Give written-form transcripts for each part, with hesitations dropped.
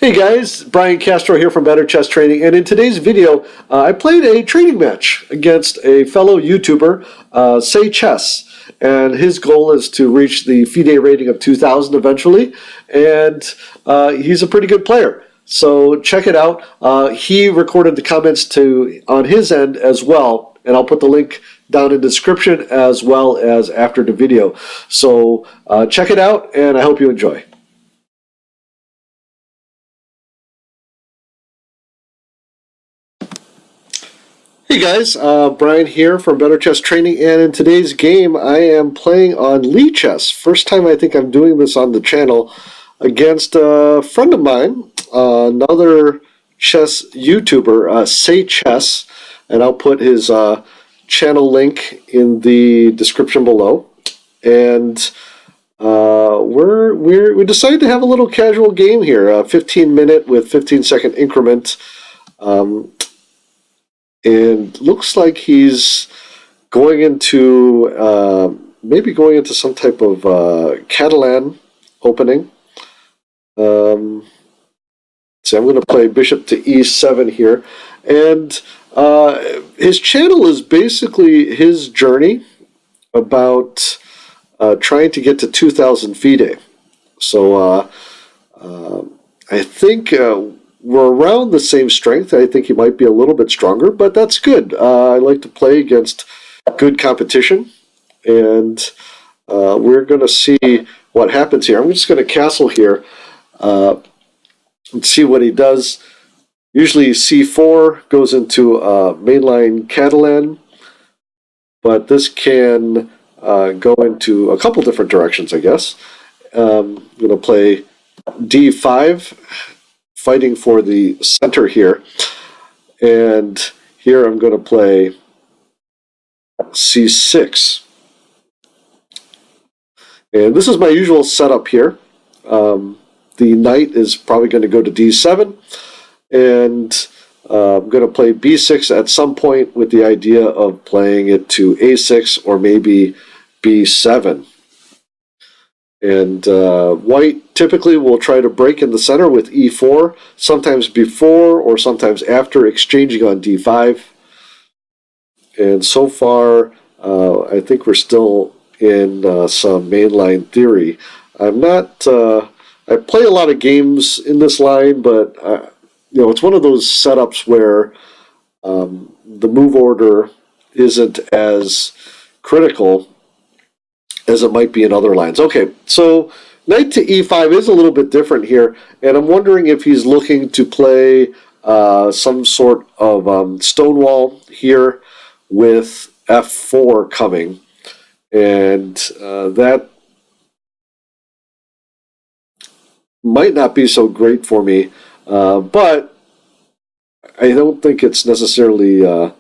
Hey guys, Brian Castro here from Better Chess Training, and in today's video I played a training match against a fellow YouTuber, Say Chess, and his goal is to reach the FIDE rating of 2000 eventually, and he's a pretty good player. So check it out. He recorded the comments on his end as well, and I'll put the link down in the description as well as after the video. So check it out, and I hope you enjoy. Hey guys, Brian here from Better Chess Training, and in today's game I am playing on Lichess. First time I think I'm doing this on the channel against a friend of mine, another chess YouTuber, Say Chess, and I'll put his channel link in the description below. And we decided to have a little casual game here, a 15-minute with 15-second increment. And looks like he's going into maybe going into some type of Catalan opening. So I'm going to play bishop to e7 here, and his channel is basically his journey about trying to get to 2000 FIDE. So I think we're around the same strength. I think he might be a little bit stronger, but that's good. I like to play against good competition, and we're going to see what happens here. I'm just going to castle here and see what he does. Usually c4 goes into mainline Catalan, but this can go into a couple different directions, I guess. I'm going to play d5, fighting for the center here, and here I'm going to play c6, and this is my usual setup here. The knight is probably going to go to d7, and I'm going to play b6 at some point with the idea of playing it to a6 or maybe b7. And white typically will try to break in the center with e4, sometimes before or sometimes after exchanging on d5. And so far, I think we're still in some mainline theory. I'm not. I play a lot of games in this line, but you know, it's one of those setups where the move order isn't as critical as it might be in other lines. Okay, so knight to e5 is a little bit different here, and I'm wondering if he's looking to play some sort of stonewall here with f4 coming, and that might not be so great for me, but I don't think it's necessarily I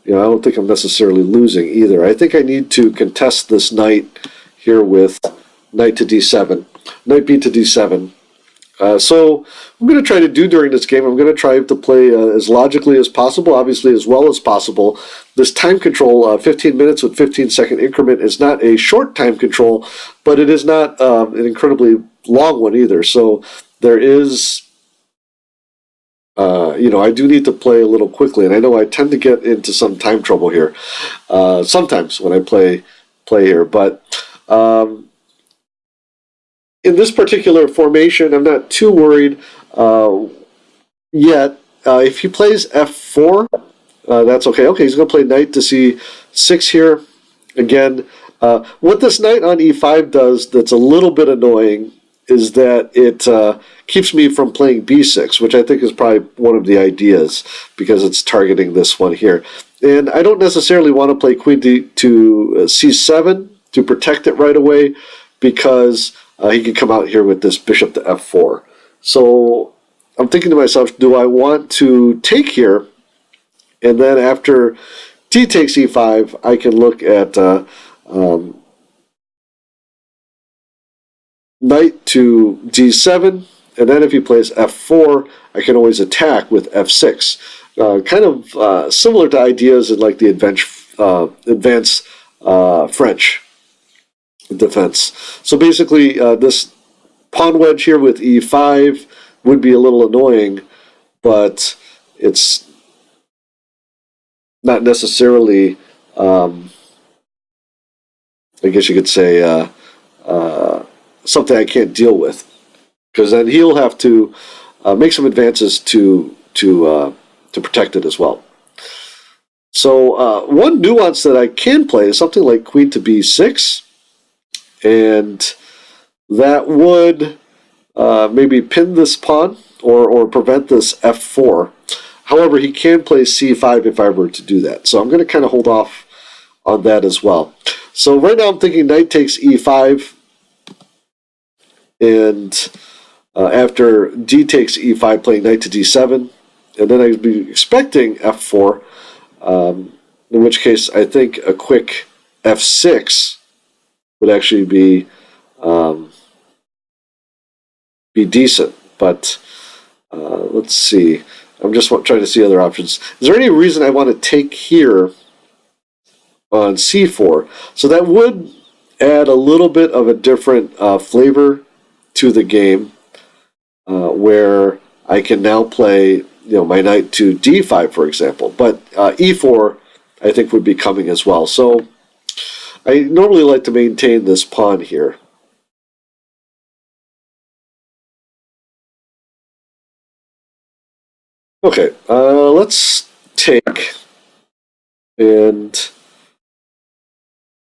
don't think I'm necessarily losing either. I think I need to contest this knight here with knight to d7, knight b to d7. So I'm going to try to do during this game, I'm going to try to play as logically as possible, obviously as well as possible. This time control, 15 minutes with 15-second increment, is not a short time control, but it is not an incredibly long one either. So there is... I do need to play a little quickly, and I know I tend to get into some time trouble here sometimes when I play here. But in this particular formation, I'm not too worried yet. If he plays f4, that's okay. Okay, he's going to play knight to c6 here. Again, what this knight on e5 does that's a little bit annoying is that it keeps me from playing b6, which I think is probably one of the ideas because it's targeting this one here. And I don't necessarily want to play queen to c7 to protect it right away, because he can come out here with this bishop to f4. So I'm thinking to myself, do I want to take here, and then after d takes e5, I can look at knight to d7, and then if he plays f4, I can always attack with f6. Kind of similar to ideas in like the advanced French defense. So basically, this pawn wedge here with e5, would be a little annoying, but it's not necessarily, I guess you could say, something I can't deal with, because then he'll have to make some advances to protect it as well. So one nuance that I can play is something like Queen to B6, and that would maybe pin this pawn or prevent this F4. However, he can play C5 if I were to do that. So I'm going to kind of hold off on that as well. So right now I'm thinking knight takes E5, and after D takes E5, playing knight to D7, and then I'd be expecting F4, in which case I think a quick F6 would actually be decent. But let's see. I'm just trying to see other options. Is there any reason I want to take here on C4? So that would add a little bit of a different flavor to the game, where I can now play my knight to D5, for example. But E4, I think, would be coming as well. So I normally like to maintain this pawn here. Okay, let's take, and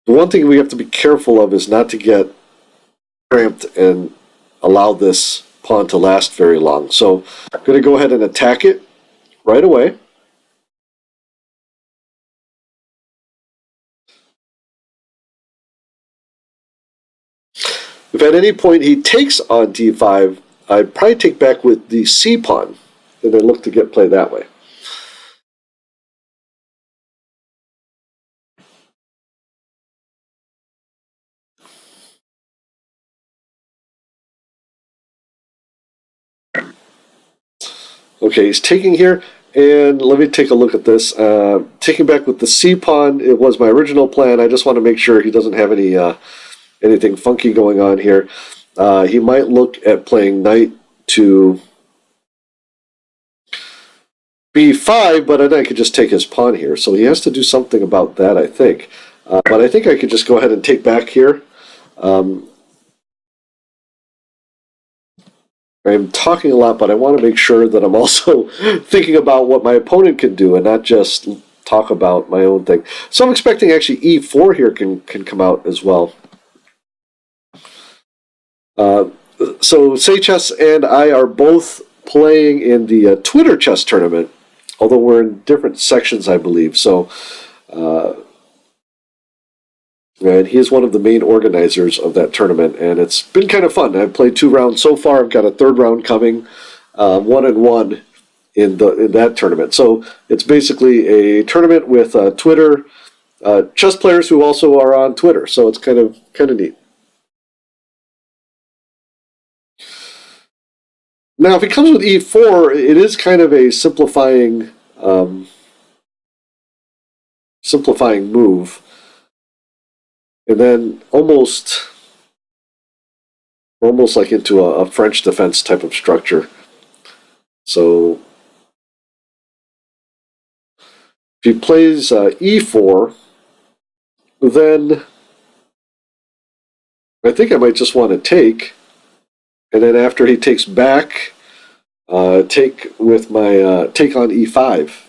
the one thing we have to be careful of is not to get cramped and allow this pawn to last very long. So I'm going to go ahead and attack it right away. If at any point he takes on D5, I'd probably take back with the C pawn, and then look to get play that way. Okay, he's taking here, and let me take a look at this. Taking back with the C pawn, it was my original plan. I just want to make sure he doesn't have any anything funky going on here. He might look at playing knight to B5, but then I could just take his pawn here. So he has to do something about that, I think. But I think I could just go ahead and take back here. I'm talking a lot, but I want to make sure that I'm also thinking about what my opponent can do and not just talk about my own thing. So I'm expecting actually E4 here can come out as well. So Say Chess and I are both playing in the Twitter chess tournament, although we're in different sections, I believe. So, and he is one of the main organizers of that tournament, and it's been kind of fun. I've played 2 rounds so far. I've got a 3rd round coming, 1-1 in that tournament. So it's basically a tournament with Twitter chess players who also are on Twitter. So it's kind of neat. Now, if it comes with E4, it is kind of a simplifying move, and then almost like into a French defense type of structure. So if he plays E4, then I think I might just want to take. And then after he takes back, take with my take on E5.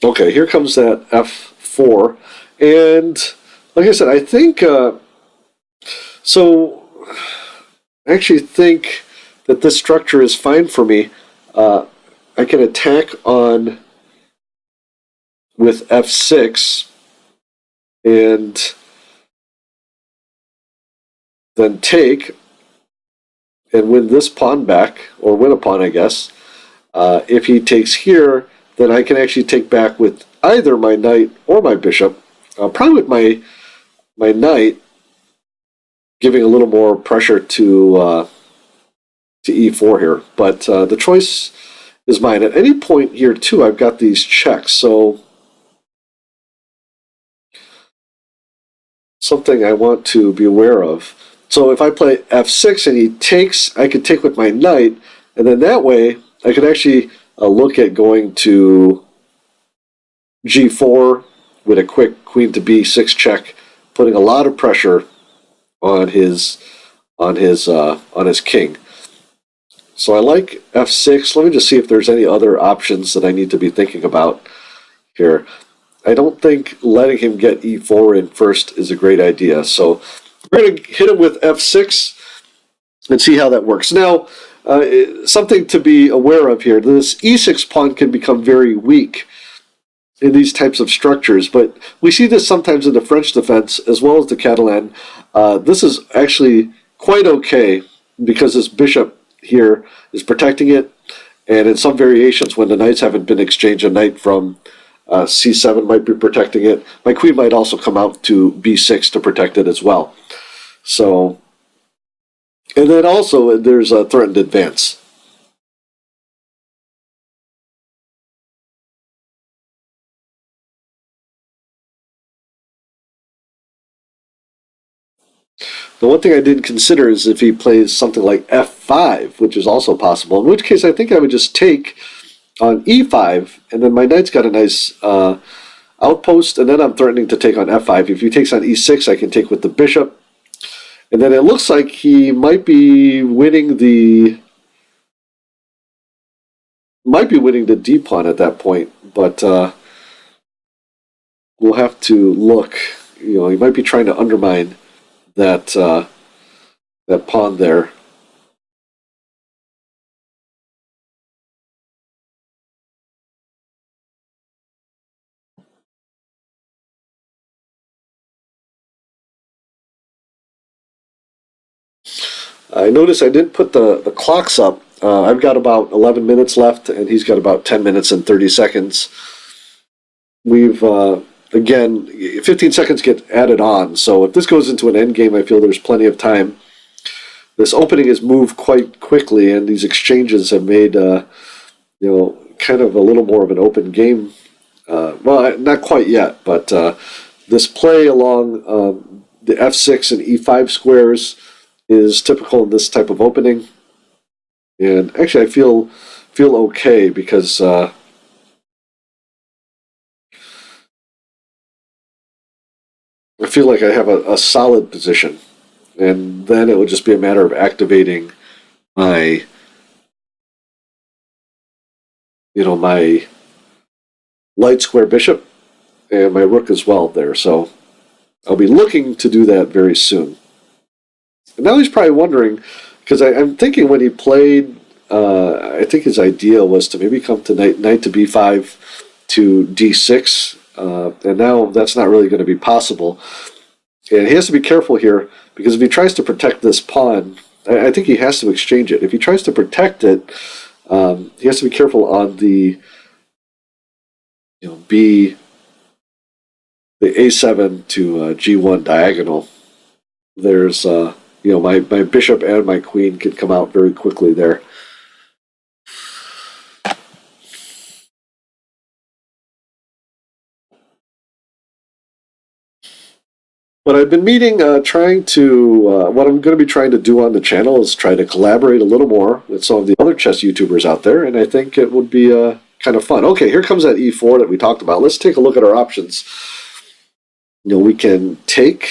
Okay, here comes that F4, and like I said, I think so. I actually think that this structure is fine for me. I can attack on with F6 and then take and win this pawn back, or win a pawn, I guess. If he takes here, then I can actually take back with either my knight or my bishop. Probably with my knight, giving a little more pressure to E4 here. But the choice is mine. At any point here, too, I've got these checks. So something I want to be aware of. So if I play f6 and he takes, I could take with my knight, and then that way I could actually look at going to g4 with a quick queen to b6 check, putting a lot of pressure on his king. So I like f6. Let me just see if there's any other options that I need to be thinking about here. I don't think letting him get e4 in first is a great idea. So we're going to hit him with f6 and see how that works. Now, something to be aware of here. This e6 pawn can become very weak in these types of structures, but we see this sometimes in the French defense as well as the Catalan. This is actually quite okay because this bishop here is protecting it, and in some variations when the knights haven't been exchanged, a knight from c7 might be protecting it. My queen might also come out to b6 to protect it as well. So, and then also there's a threatened advance. The one thing I didn't consider is if he plays something like f5, which is also possible, in which case I think I would just take on e5, and then my knight's got a nice outpost, and then I'm threatening to take on f5. If he takes on e6, I can take with the bishop. And then it looks like he might be winning the d pawn at that point, but we'll have to look. You know, he might be trying to undermine that that pawn there. I noticed I didn't put the clocks up. I've got about 11 minutes left, and he's got about 10 minutes and 30 seconds. We've, again, 15 seconds get added on, so if this goes into an end game, I feel there's plenty of time. This opening has moved quite quickly, and these exchanges have made, kind of a little more of an open game. Well, not quite yet, but this play along the f6 and e5 squares is typical in this type of opening. And actually, I feel okay because I feel like I have a solid position. And then it would just be a matter of activating my, my light square bishop and my rook as well there. So I'll be looking to do that very soon. And now he's probably wondering, because I'm thinking when he played, I think his idea was to maybe come to knight to b5 to d6, and now that's not really going to be possible. And he has to be careful here, because if he tries to protect this pawn, I think he has to exchange it. If he tries to protect it, he has to be careful on the the a7 to g1 diagonal. There's my bishop and my queen could come out very quickly there. But I've been trying to, what I'm going to be trying to do on the channel is try to collaborate a little more with some of the other chess YouTubers out there, and I think it would be kind of fun. Okay, here comes that e4 that we talked about. Let's take a look at our options. We can take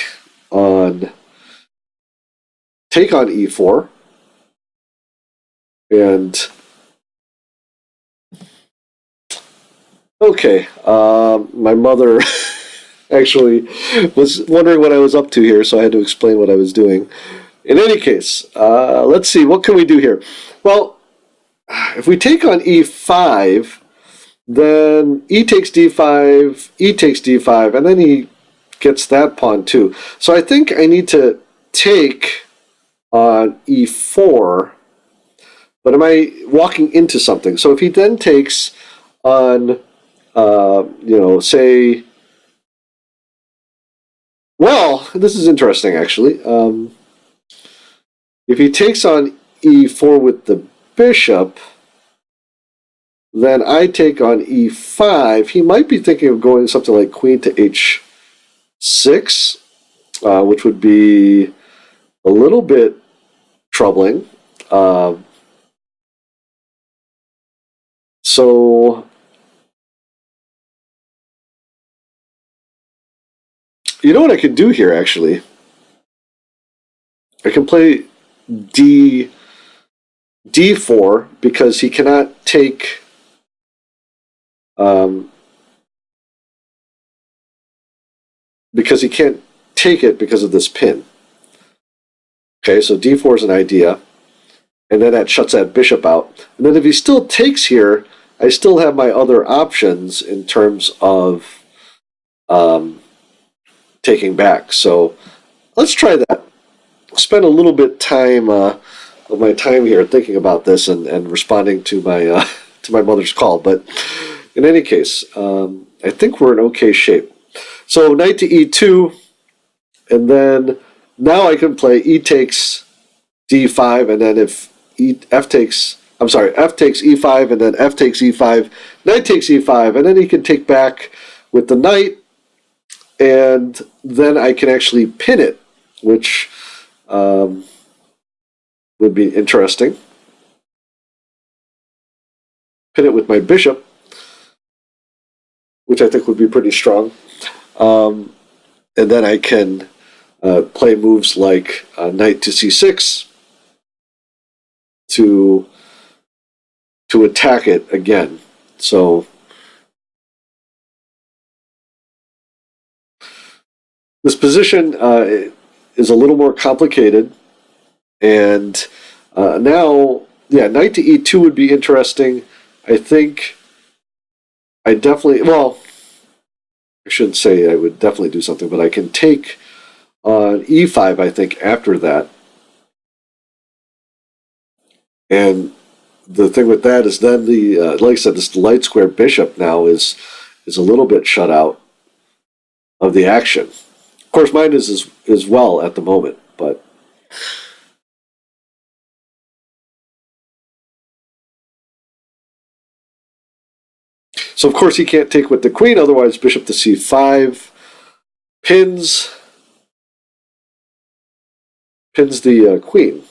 on e4, and okay, my mother actually was wondering what I was up to here, so I had to explain what I was doing. In any case, let's see, what can we do here? Well, if we take on e5, then e takes d5, e takes d5, and then he gets that pawn too. So I think I need to take on e4, but am I walking into something? So if he then takes on, say, well, this is interesting actually. If he takes on e4 with the bishop, Then I take on e5. He might be thinking of going something like queen to h6, which would be a little bit troubling. So, you know what I could do here, actually? I can play d4 because he cannot take because he can't take it because of this pin. Okay, so d4 is an idea, and then that shuts that bishop out. And then if he still takes here, I still have my other options in terms of taking back. So let's try that. Spend a little bit of my time here thinking about this and responding to my to my mother's call. But in any case, I think we're in okay shape. So knight to e2, and then now I can play e takes d5, and then if f takes e5, and then f takes e5, knight takes e5, and then he can take back with the knight, and then I can actually pin it, which would be interesting. Pin it with my bishop, which I think would be pretty strong. And then I can play moves like knight to c6 to attack it again. So this position is a little more complicated, and now, yeah, knight to e2 would be interesting. I think I definitely, well, I shouldn't say I would definitely do something, but I can take on e5, I think, after that. And the thing with that is then like I said, this light square bishop now is a little bit shut out of the action. Of course, mine is as well at the moment, but so of course he can't take with the queen. Otherwise, bishop to c5 pins the queen.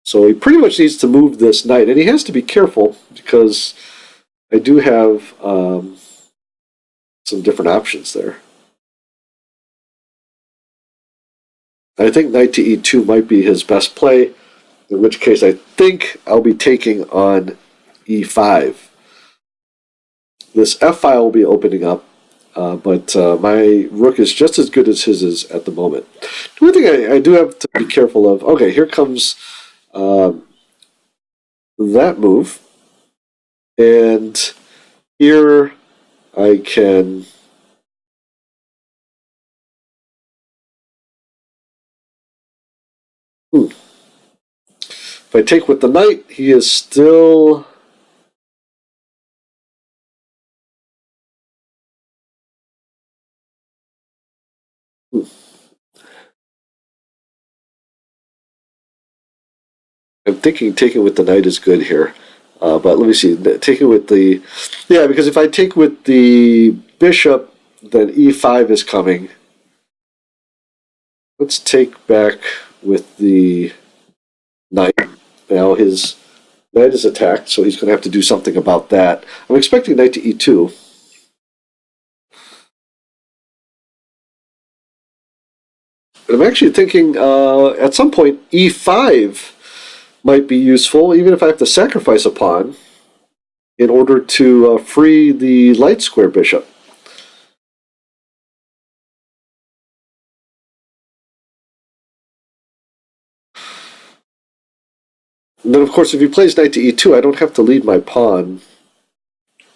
So he pretty much needs to move this knight, and he has to be careful because I do have some different options there. I think knight to e2 might be his best play, in which case I think I'll be taking on e5. This f file will be opening up, but my rook is just as good as his is at the moment. The one thing I do have to be careful of, okay, here comes that move, and here I can if I take with the knight, he is still I'm thinking taking with the knight is good here. But let me see. Taking with the... Yeah, because if I take with the bishop, then e5 is coming. Let's take back with the knight. Now his knight is attacked, so he's going to have to do something about that. I'm expecting knight to e2. But I'm actually thinking at some point e5 might be useful, even if I have to sacrifice a pawn in order to free the light square bishop. And then, of course, if he plays knight to e2, I don't have to lead my pawn.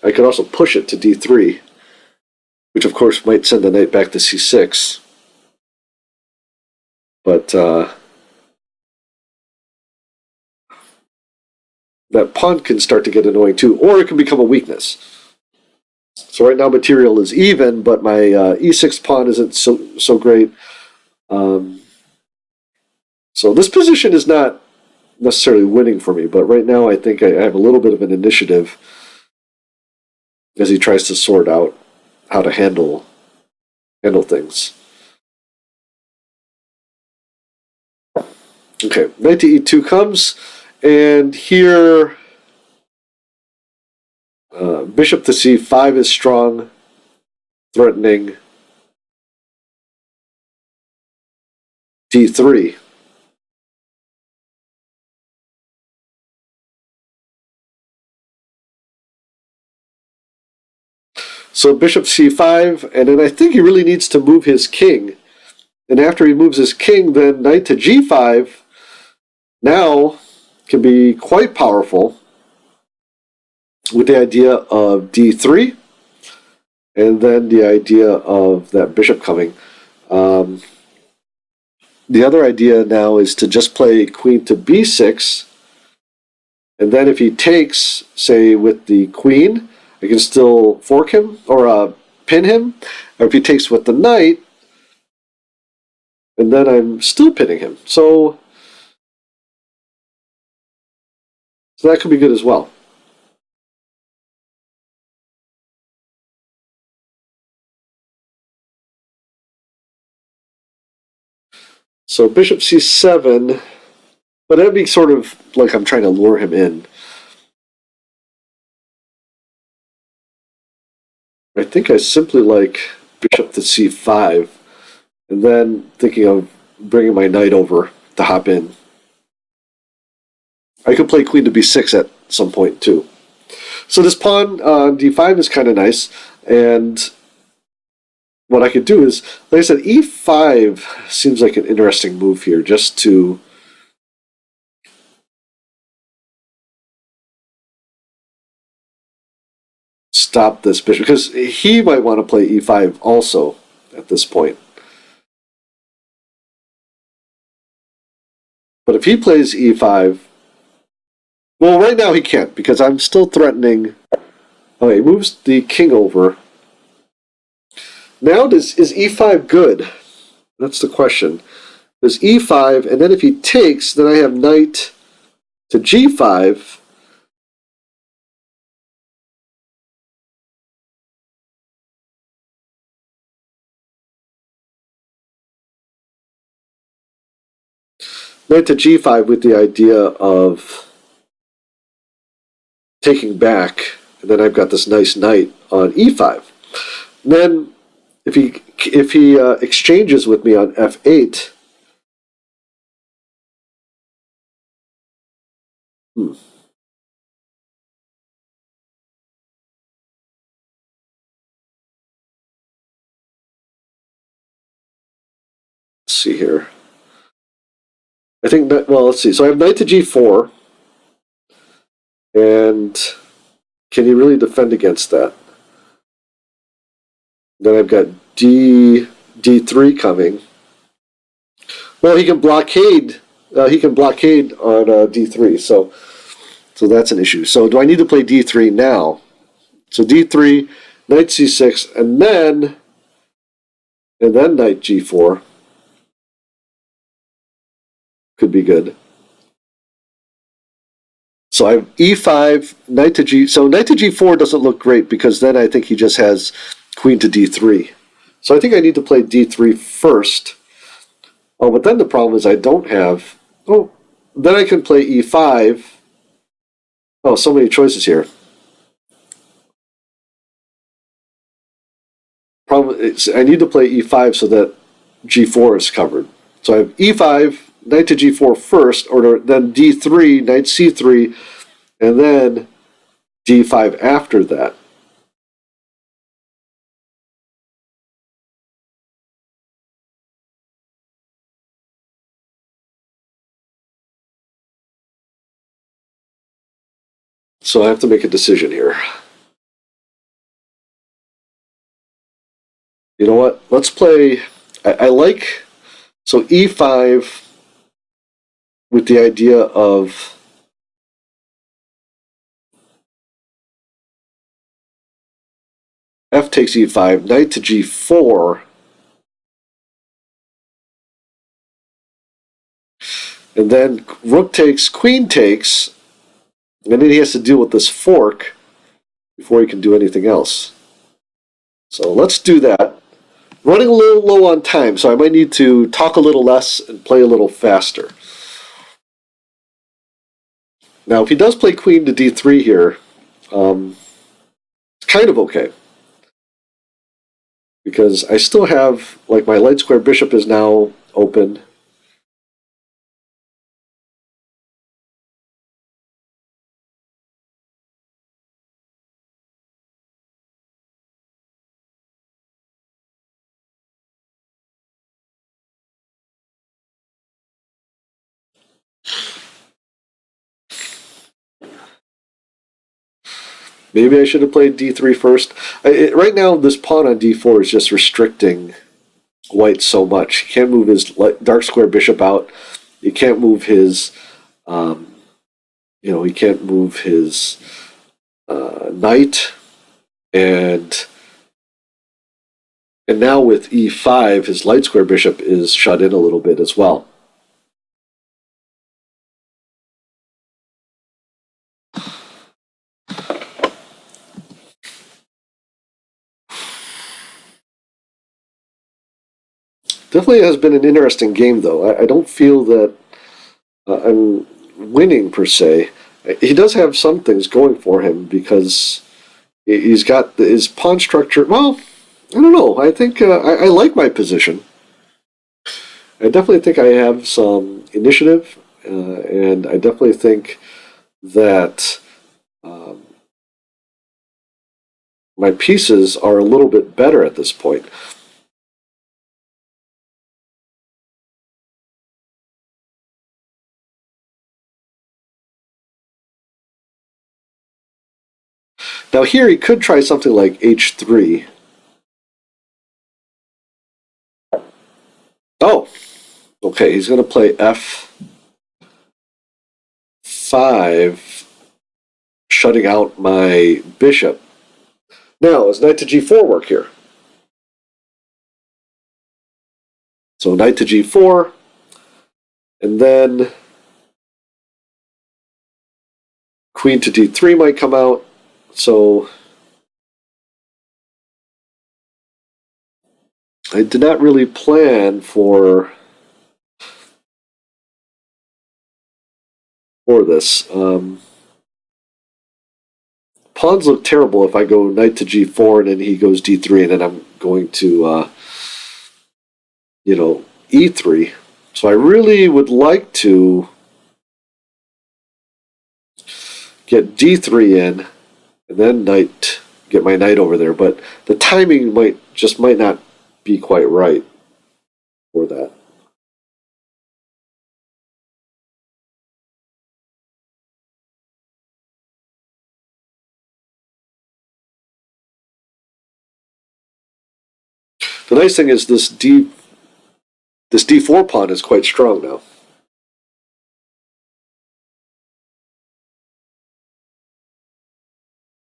I could also push it to d3, which, of course, might send the knight back to c6. But that pawn can start to get annoying too, or it can become a weakness. So right now material is even, but my e6 pawn isn't so great. So this position is not necessarily winning for me, but right now I think I have a little bit of an initiative as he tries to sort out how to handle things. Okay, knight to e2 comes, and here bishop to c5 is strong, threatening d3. So bishop c5, and then I think he really needs to move his king. And after he moves his king, then knight to g5 now can be quite powerful with the idea of d3, and then the idea of that bishop coming. The other idea now is to just play queen to b6, and then if he takes, say, with the queen, I can still fork him or pin him. Or if he takes with the knight, and then I'm still pinning him. So that could be good as well. So bishop c7, but that'd be sort of like I'm trying to lure him in. I think I simply like bishop to c5, and then thinking of bringing my knight over to hop in. I could play queen to b6 at some point too. So this pawn on d5 is kind of nice, and what I could do is, like I said, e5 seems like an interesting move here, just to stop this bishop, because he might want to play e5 also at this point. But if he plays e5, well, right now he can't, because I'm still threatening. Oh, he moves the king over. Now, is e5 good? That's the question. There's e5, and then if he takes, then I have knight to g5. Knight to g5 with the idea of taking back, and then I've got this nice knight on e5. And then if he exchanges with me on f8, let's see here. I think that, well, let's see. So I have knight to g4, and can he really defend against that? Then I've got d3 coming. Well, he can blockade. He can blockade on d3. So that's an issue. So do I need to play d3 now? So d3, knight c6, and then knight g4 could be good. So I have e5, knight to g. So knight to g4 doesn't look great, because then I think he just has queen to d3. So I think I need to play d3 first. Oh, but then the problem is I don't have. Oh, then I can play e5. Oh, so many choices here. Problem is I need to play e5 so that g4 is covered. So I have e5, knight to g4 first, or then d3, knight c3, and then d5 after that. So I have to make a decision here. You know what? Let's play. I like. So e5 with the idea of f takes e5, knight to g4, and And then rook takes, queen takes, and then he has to deal with this fork before he can do anything else. So let's do that. Running a little low on time, so I might need to talk a little less and play a little faster. Now, if he does play queen to d3 here, it's kind of okay. Because I still have, like, my light square bishop is now open. Maybe I should have played d3 first. Right now, this pawn on d4 is just restricting white so much. He can't move his dark square bishop out. He can't move his, he can't move his knight, and now with e5, his light square bishop is shut in a little bit as well. Definitely has been an interesting game, though. I don't feel that I'm winning per se. He does have some things going for him because he's got his pawn structure. Well, I don't know. I think I like my position. I definitely think I have some initiative, and I definitely think that my pieces are a little bit better at this point. Now here he could try something like h3. Oh, okay, he's going to play f5, shutting out my bishop. Now, is knight to g4 work here? So knight to g4, and then queen to d3 might come out. So I did not really plan for this. Pawns look terrible if I go knight to g4 and then he goes d3 and then I'm going to, e3. So I really would like to get d3 in and then get my knight over there. But the timing might not be quite right for that. The nice thing is this d4 pawn is quite strong now.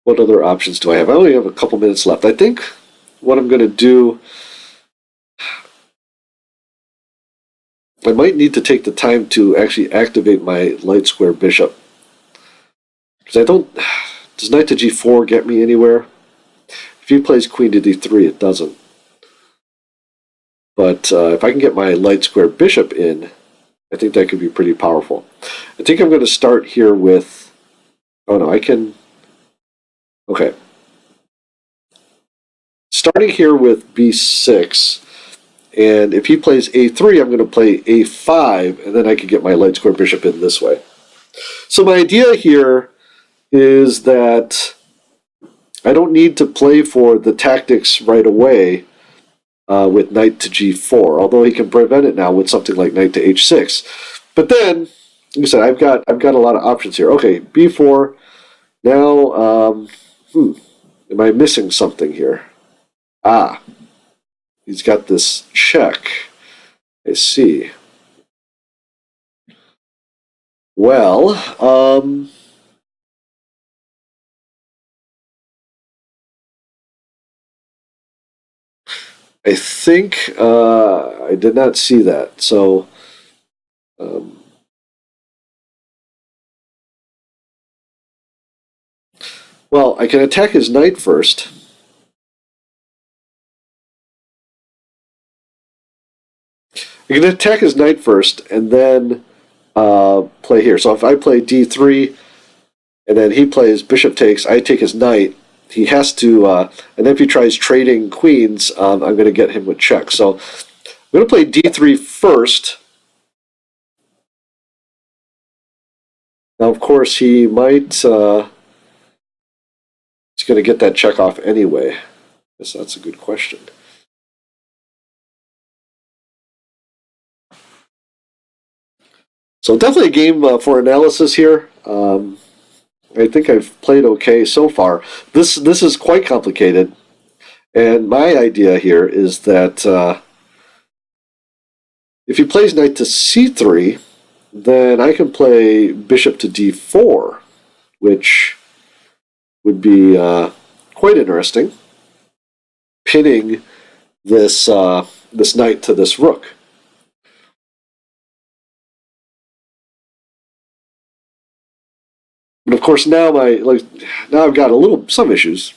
What other options do I have? I only have a couple minutes left. I think what I'm going to do, I might need to take the time to actually activate my light square bishop. Because I don't... Does knight to g4 get me anywhere? If he plays queen to d3, it doesn't. But if I can get my light square bishop in, I think that could be pretty powerful. I think I'm going to start here with... Oh no, I can... Okay. Starting here with b6, and if he plays a3, I'm going to play a5, and then I can get my light square bishop in this way. So my idea here is that I don't need to play for the tactics right away with knight to g4, although he can prevent it now with something like knight to h6. But then, like I said, I've got a lot of options here. Okay, b4. Now, am I missing something here? Ah, he's got this check. I see. Well, I think I did not see that. So Well, I can attack his knight first. I can attack his knight first, and then play here. So if I play d3, and then he plays bishop takes, I take his knight. He has to, and then if he tries trading queens, I'm going to get him with check. So I'm going to play d3 first. Now, of course, he might. He's going to get that check off anyway. I guess that's a good question. So definitely a game for analysis here. I think I've played okay so far. This is quite complicated, and my idea here is that if he plays knight to c3, then I can play bishop to d4, which would be quite interesting, pinning this this knight to this rook. But of course, now now I've got some issues.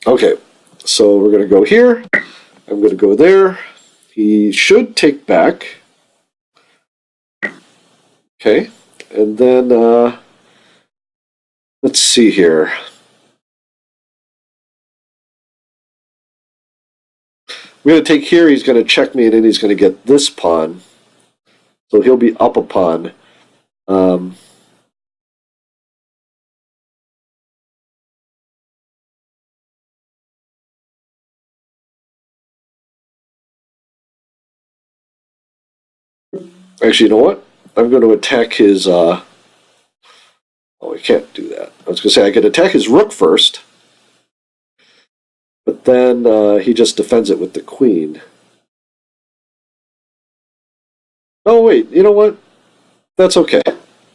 Okay, so we're going to go here. I'm going to go there. He should take back. Okay, and then let's see here. I'm going to take here. He's going to check me, and then he's going to get this pawn. So he'll be up a pawn. Actually, you know what? I'm going to attack his... oh, I can't do that. I was going to say I could attack his rook first. But then he just defends it with the queen. Oh, wait. You know what? That's okay.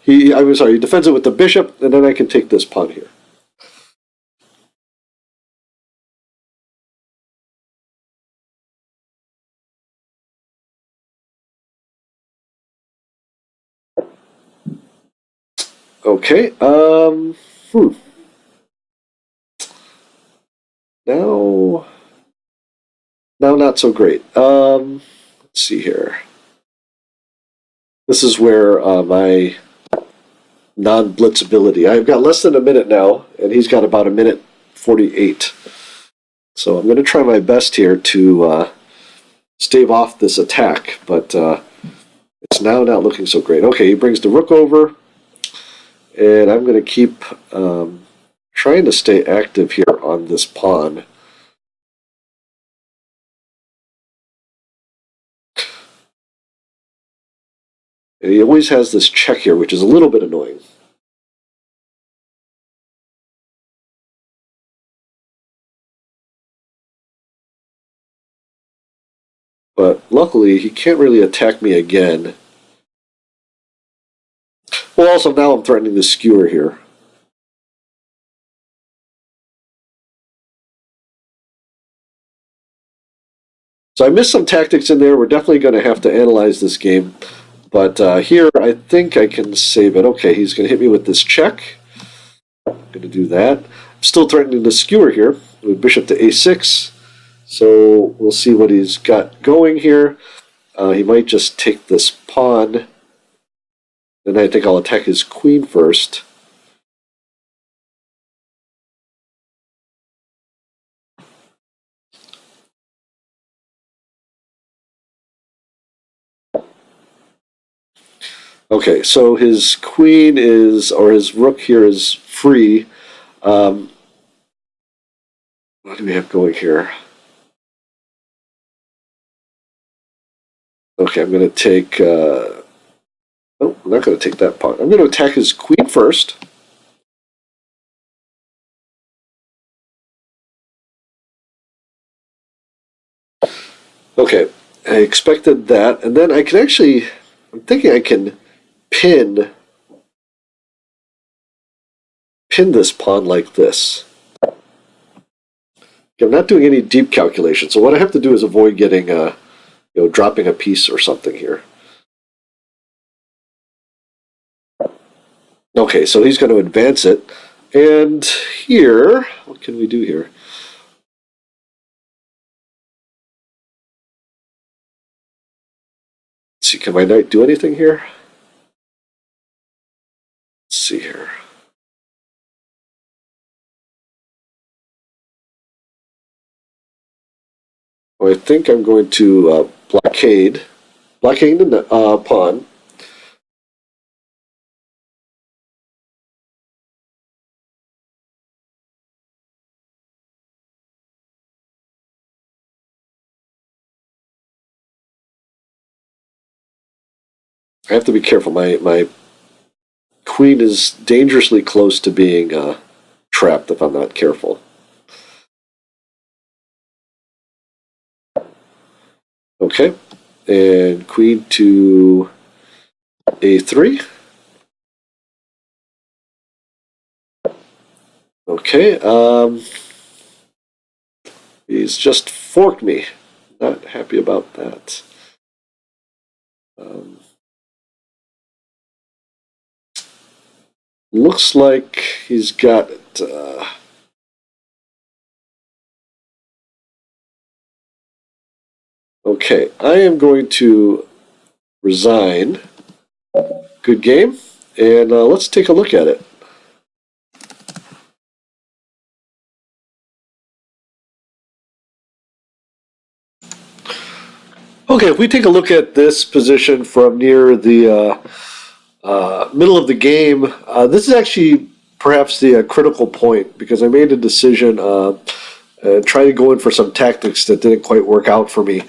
He defends it with the bishop, and then I can take this pawn here. Okay. Now not so great. Let's see here. This is where my non-blitz ability. I've got less than a minute now, and he's got about a minute 48. So I'm going to try my best here to stave off this attack, but it's now not looking so great. Okay, he brings the rook over, and I'm going to keep trying to stay active here on this pawn. And he always has this check here, which is a little bit annoying. But luckily, he can't really attack me again. Well, also now I'm threatening the skewer here. So I missed some tactics in there. We're definitely going to have to analyze this game. But here, I think I can save it. Okay, he's going to hit me with this check. I'm going to do that. I'm still threatening the skewer here with bishop to a6. So we'll see what he's got going here. He might just take this pawn. Then I think I'll attack his queen first. Okay, so his queen or his rook here is free. What do we have going here? Okay, I'm going to take... no, I'm not going to take that pawn. I'm going to attack his queen first. Okay, I expected that. And then I can actually... I'm thinking I can pin this pawn like this. Okay, I'm not doing any deep calculation, so what I have to do is avoid getting dropping a piece or something here. Okay, so he's going to advance it. And here, what can we do here? Let's see, can my knight do anything here? Let's see here. Well, I think I'm going to blockade the pawn. I have to be careful. My queen is dangerously close to being trapped if I'm not careful. Okay, and queen to a3. Okay, he's just forked me. Not happy about that. Looks like he's got okay, I am going to resign. Good game, and let's take a look at it. Okay, if we take a look at this position from near the middle of the game, this is actually perhaps the critical point because I made a decision, trying to go in for some tactics that didn't quite work out for me.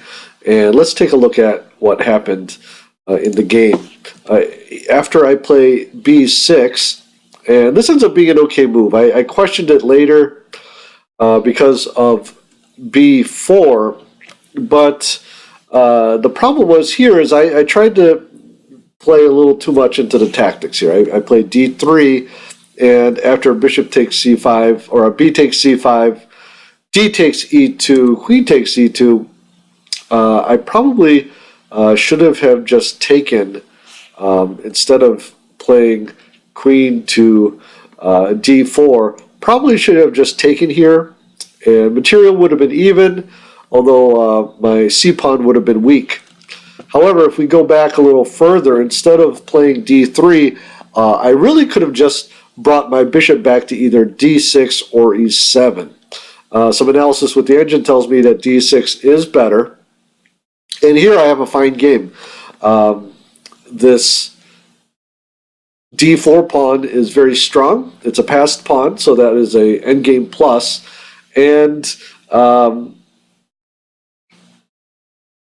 And let's take a look at what happened in the game. After I play b6, and this ends up being an okay move. I questioned it later because of b4, but the problem was here is I tried to play a little too much into the tactics here. I played d3, and after bishop takes c5, or b takes c5, d takes e2, queen takes e2, I probably should have just taken, instead of playing queen to d4, probably should have just taken here, and material would have been even, although my c-pawn would have been weak. However, if we go back a little further, instead of playing d3, I really could have just brought my bishop back to either d6 or e7. Some analysis with the engine tells me that d6 is better. And here I have a fine game. This d4 pawn is very strong. It's a passed pawn, so that is a endgame plus. And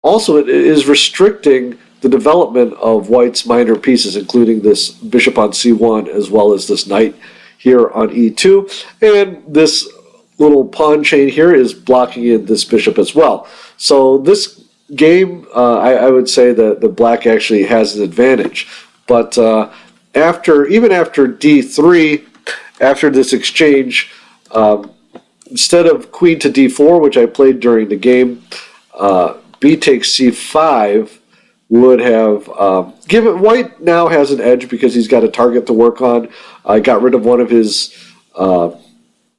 also, it is restricting the development of white's minor pieces, including this bishop on c1, as well as this knight here on e2. And this little pawn chain here is blocking in this bishop as well. So this game, I would say that the black actually has an advantage. But even after d3, after this exchange, instead of queen to d4, which I played during the game, b takes c5 would have given white now has an edge because he's got a target to work on. I got rid of one of his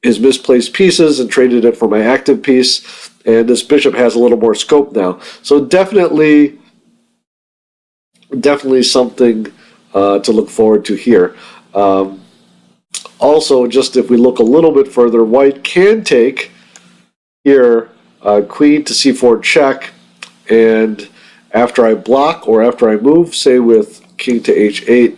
misplaced pieces and traded it for my active piece, and this bishop has a little more scope now. So definitely something to look forward to here. Also, just if we look a little bit further, white can take here queen to c4 check, and after I block or after I move, say with king to h8,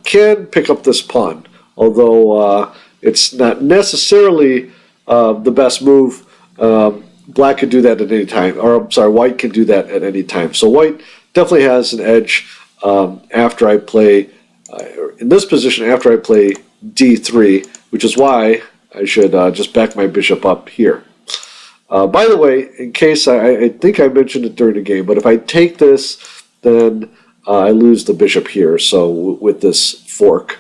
can pick up this pawn. Although it's not necessarily the best move, black could do that at any time. Or I'm sorry, white can do that at any time. So white definitely has an edge after I play, in this position, after I play d3, which is why I should just back my bishop up here. By the way, in case I think I mentioned it during the game, but if I take this, then I lose the bishop here. So with this fork,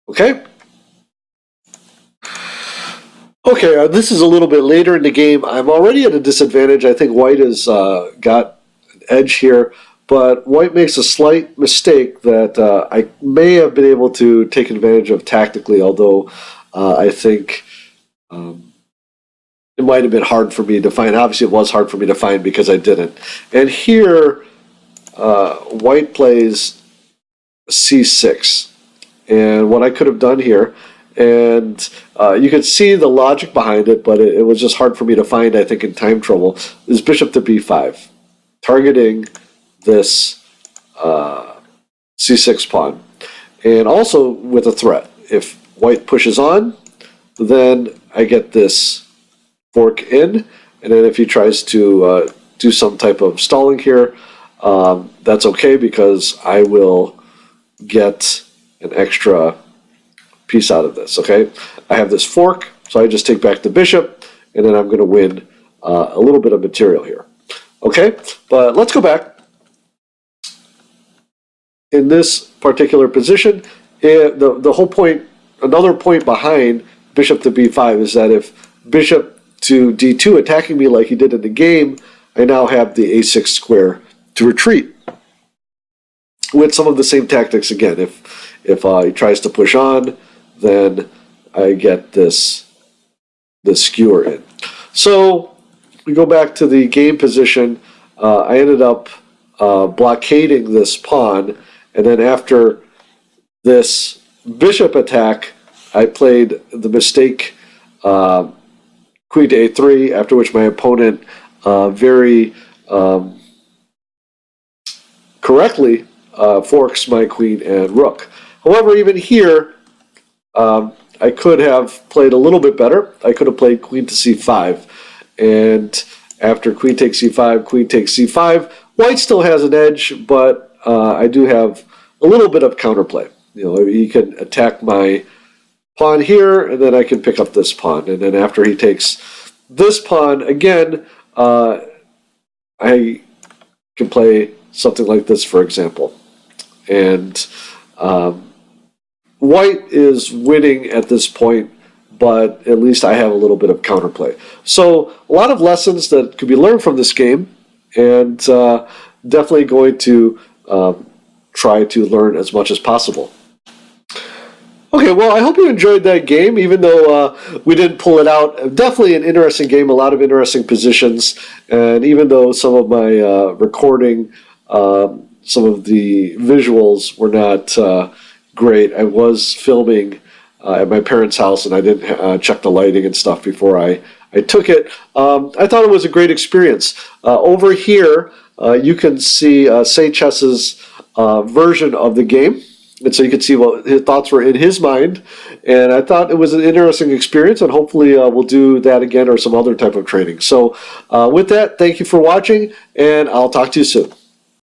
okay. Okay, this is a little bit later in the game. I'm already at a disadvantage. I think white has got an edge here, but white makes a slight mistake that I may have been able to take advantage of tactically, although I think it might have been hard for me to find. Obviously, it was hard for me to find because I didn't. And here, white plays c6. And what I could have done here, and you could see the logic behind it, but it was just hard for me to find, I think, in time trouble, is bishop to b5, targeting this c6 pawn. And also with a threat. If white pushes on, then I get this fork in, and then if he tries to do some type of stalling here, that's okay because I will get an extra piece out of this, okay? I have this fork, so I just take back the bishop, and then I'm going to win a little bit of material here, okay? But let's go back. In this particular position, the whole point, another point behind bishop to b5 is that if bishop to d2 attacking me like he did in the game, I now have the a6 square to retreat with some of the same tactics again. If he tries to push on, then I get this skewer in. So we go back to the game position. I ended up blockading this pawn, and then after this bishop attack, I played the mistake queen to a3, after which my opponent very correctly forks my queen and rook. However, even here, I could have played a little bit better. I could have played queen to c5, and after queen takes c5, queen takes c5, white still has an edge, but I do have a little bit of counterplay. You know, he can attack my pawn here, and then I can pick up this pawn. And then after he takes this pawn again, I can play something like this, for example. And white is winning at this point, but at least I have a little bit of counterplay. So a lot of lessons that could be learned from this game, and definitely going to try to learn as much as possible. Okay, well, I hope you enjoyed that game, even though we didn't pull it out. Definitely an interesting game, a lot of interesting positions, and even though some of my recording, some of the visuals were not great, I was filming at my parents' house, and I didn't check the lighting and stuff before I took it. I thought it was a great experience. Over here, you can see Say Chess's version of the game. And so you can see what his thoughts were in his mind. And I thought it was an interesting experience, and hopefully we'll do that again or some other type of training. So with that, thank you for watching, and I'll talk to you soon.